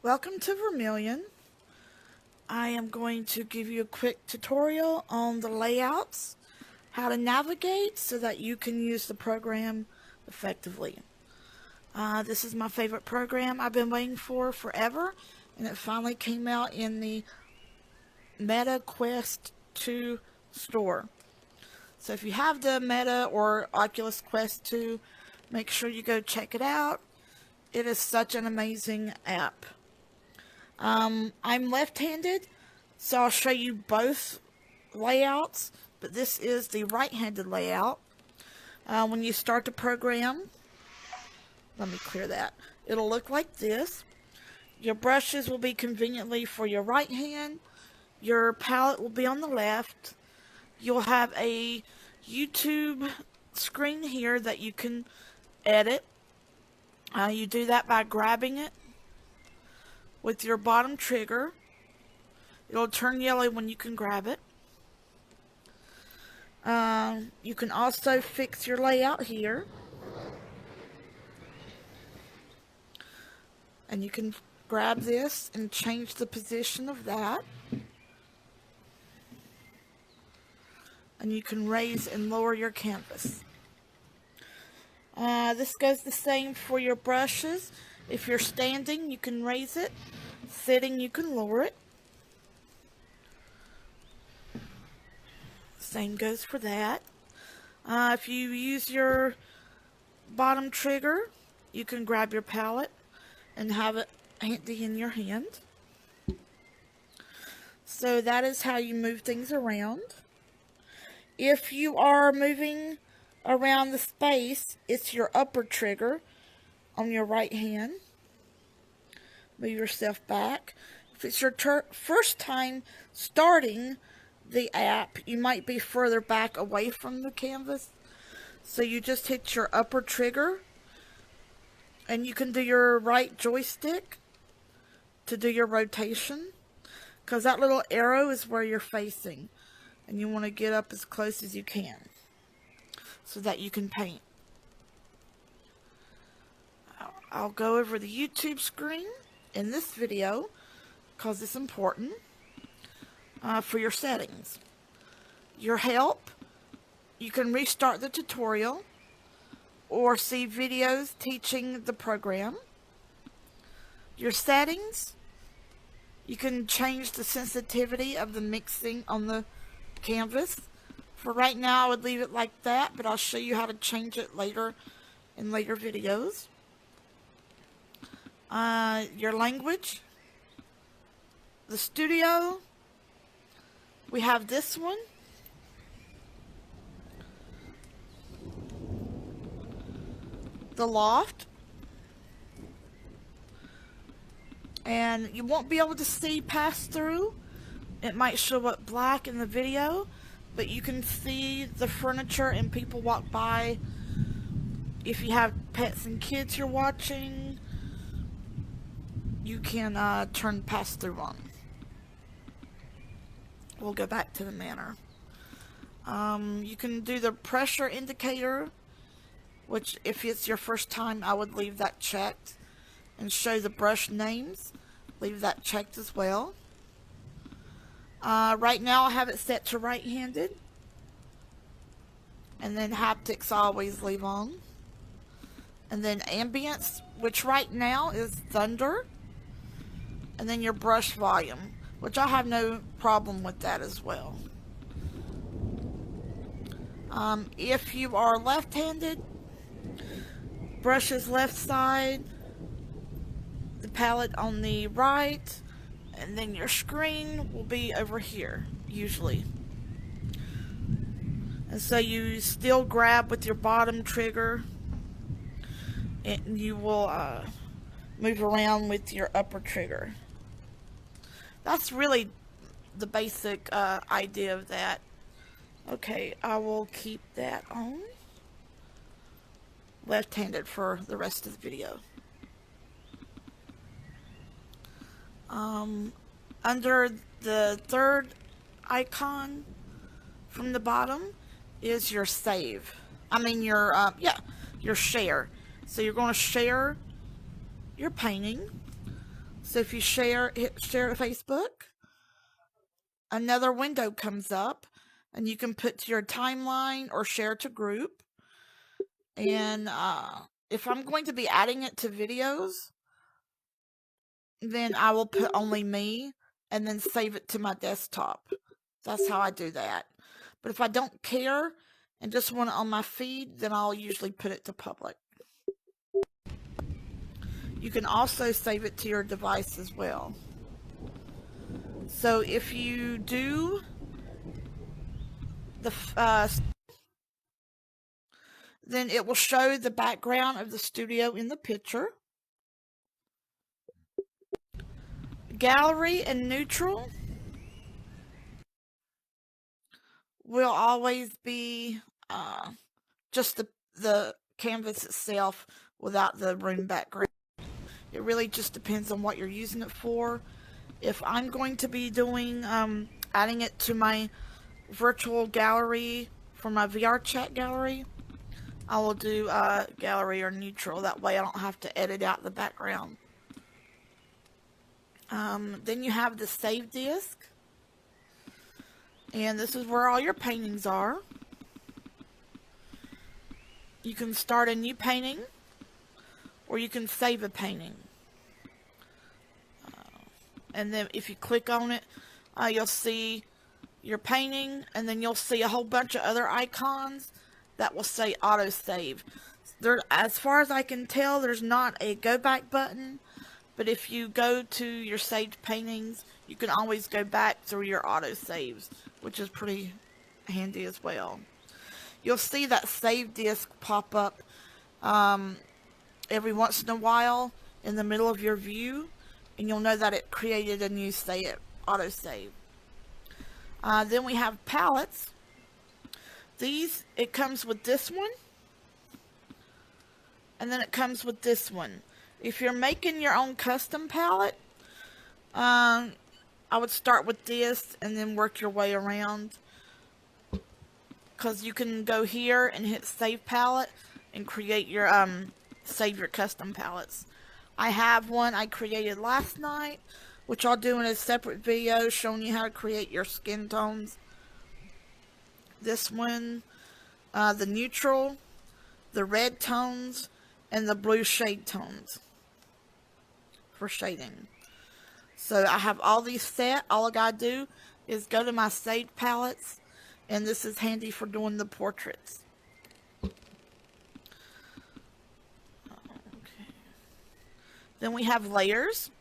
Welcome to Vermillion. I am going to give you a quick tutorial on the layouts, how to navigate so that you can use the program effectively. This is my favorite program I've been waiting for forever, and it finally came out in the Meta Quest 2 store. So if you have the Meta or Oculus Quest 2, make sure you go check it out. It is such an amazing app. I'm left-handed, so I'll show you both layouts, but this is the right-handed layout. When you start the program, let me clear that. It'll look like this. Your brushes will be conveniently for your right hand. Your palette will be on the left. You'll have a YouTube screen here that you can edit. You do that by grabbing it with your bottom trigger. It'll turn yellow when you can grab it. You can also fix your layout here. And you can grab this and change the position of that. And you can raise and lower your canvas. This goes the same for your brushes. If you're standing, you can raise it. Sitting, you can lower it. Same goes for that. If you use your bottom trigger, you can grab your palette and have it handy in your hand. So that is how you move things around. If you are moving around the space, it's your upper trigger on your right hand. Move yourself back. If it's your first time starting the app, you might be further back away from the canvas. So you just hit your upper trigger, and you can do your right joystick to do your rotation, because that little arrow is where you're facing, and you want to get up as close as you can so that you can paint. I'll go over the YouTube screen in this video because it's important for your settings. Your help, you can restart the tutorial or see videos teaching the program. Your settings, you can change the sensitivity of the mixing on the canvas. For right now, I would leave it like that, but I'll show you how to change it later in later videos. Your language, the studio, we have this one, the loft, and you won't be able to see pass through. It might show up black in the video, but you can see the furniture and people walk by. If you have pets and kids you're watching, you can turn pass through on. We'll go back to the manner. You can do the pressure indicator, which if it's your first time, I would leave that checked, and show the brush names. Leave that checked as well. Right now I have it set to right-handed, and then haptics I always leave on, and then ambience, which right now is thunder, and then your brush volume, which I have no problem with that as well. If you are left-handed, brushes left side, the palette on the right, and then your screen will be over here, usually. And so you still grab with your bottom trigger, and you will move around with your upper trigger. That's really the basic idea of that. Okay, I will keep that on left-handed for the rest of the video. Under the third icon from the bottom is your save. your share. So you're going to share your painting. So if you hit share to Facebook, another window comes up and you can put to your timeline or share to group. And if I'm going to be adding it to videos, then I will put only me and then save it to my desktop. That's how I do that. But if I don't care and just want it on my feed, then I'll usually put it to public. You can also save it to your device as well. So if you do the then it will show the background of the studio in the picture. Gallery and neutral will always be just the canvas itself without the room background. It really just depends on what you're using it for. If I'm going to be doing adding it to my virtual gallery for my VR chat gallery, I will do gallery or neutral. That way I don't have to edit out the background. Then you have the save disk. And this is where all your paintings are. You can start a new painting, or you can save a painting. And then if you click on it, you'll see your painting, and then you'll see a whole bunch of other icons that will say autosave. As far as I can tell, there's not a go back button, but if you go to your saved paintings, you can always go back through your autosaves, which is pretty handy as well. You'll see that save disk pop up every once in a while in the middle of your view, and you'll know that it created a new autosave. Then we have palettes. It comes with this one, and then it comes with this one. If you're making your own custom palette, I would start with this and then work your way around, because you can go here and hit save palette and create your save your custom palettes. I have one I created last night, which I'll do in a separate video showing you how to create your skin tones. This one, the neutral, the red tones, and the blue shade tones for shading. So I have all these set. All I gotta do is go to my saved palettes, and this is handy for doing the portraits. Okay. Then we have layers.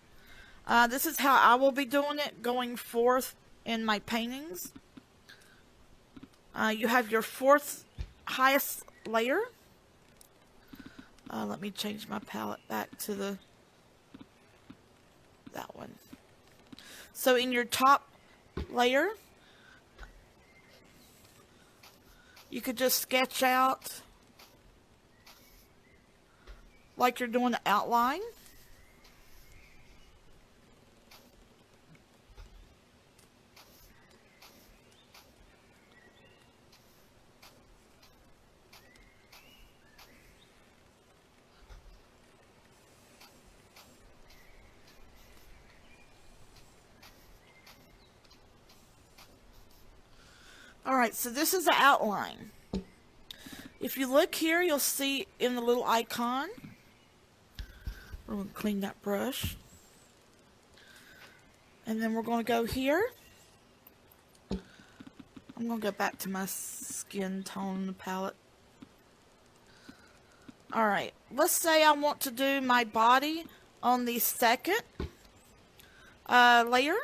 This is how I will be doing it going forth in my paintings. You have your fourth highest layer. Let me change my palette back to that one. So in your top layer, you could just sketch out like you're doing the outline. Alright, so this is the outline. If you look here, you'll see in the little icon, we're going to clean that brush. And then we're going to go here. I'm going to go back to my skin tone palette. Alright, let's say I want to do my body on the second layer.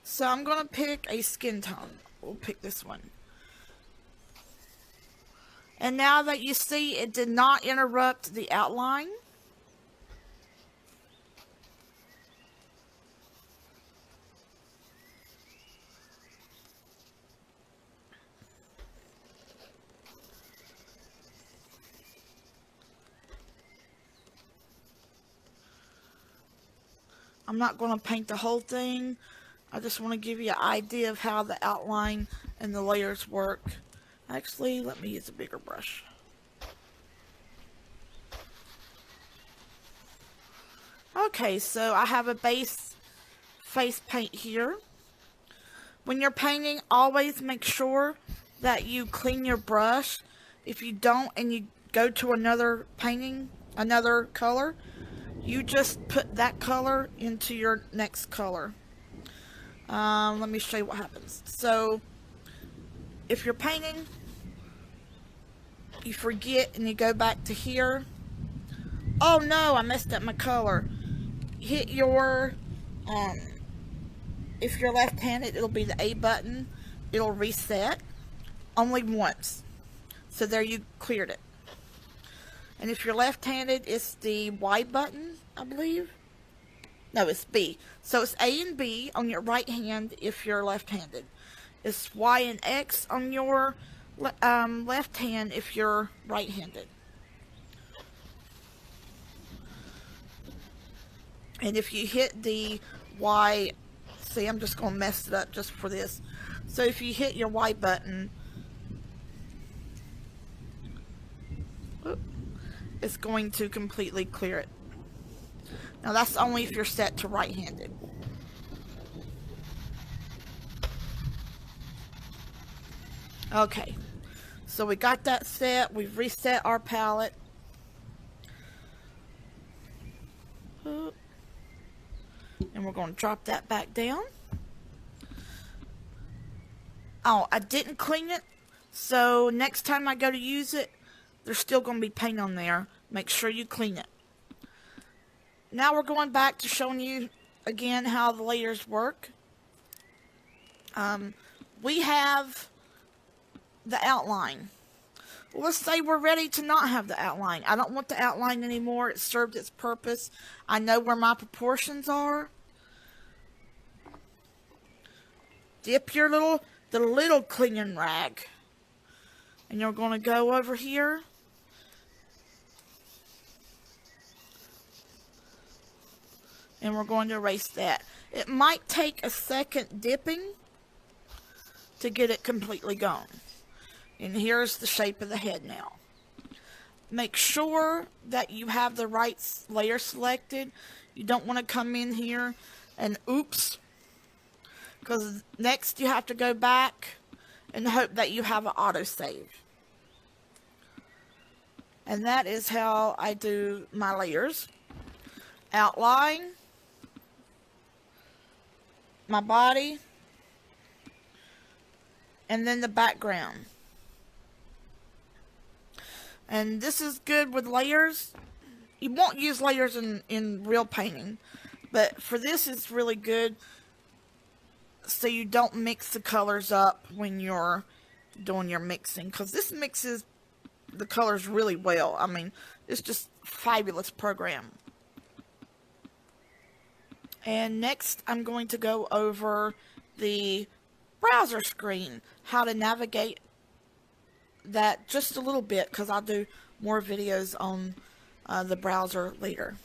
So I'm going to pick a skin tone. We'll pick this one. And now that you see it did not interrupt the outline, I'm not going to paint the whole thing. I just want to give you an idea of how the outline and the layers work. Actually, let me use a bigger brush. Okay, so I have a base face paint here. When you're painting, always make sure that you clean your brush. If you don't and you go to another painting, another color, you just put that color into your next color. Let me show you what happens. So, if you're painting, you forget and you go back to here. Oh no, I messed up my color. Hit your, if you're left-handed, it'll be the A button. It'll reset only once. So there, you cleared it. And if you're left-handed, it's the Y button, I believe. No, it's B. So it's A and B on your right hand if you're left-handed. It's Y and X on your left hand if you're right-handed. And if you hit the Y, see, I'm just going to mess it up just for this. So if you hit your Y button, it's going to completely clear it. Now that's only if you're set to right-handed. Okay, so we got that set. We've reset our palette. And we're going to drop that back down. Oh, I didn't clean it, so next time I go to use it, there's still going to be paint on there. Make sure you clean it. Now we're going back to showing you again how the layers work. We have the outline. Well, let's say we're ready to not have the outline. I don't want the outline anymore. It served its purpose. I know where my proportions are. Dip your the little cleaning rag. And you're going to go over here. And we're going to erase that. It might take a second dipping to get it completely gone. And here's the shape of the head now. Make sure that you have the right layer selected. You don't want to come in here and oops. Because next you have to go back and hope that you have an autosave. And that is how I do my layers. Outline. My body, and then the background. And this is good with layers. You won't use layers in real painting, but for this it's really good so you don't mix the colors up when you're doing your mixing, because this mixes the colors really well. I mean, it's just a fabulous program. And next, I'm going to go over the browser screen, how to navigate that just a little bit, because I'll do more videos on the browser later.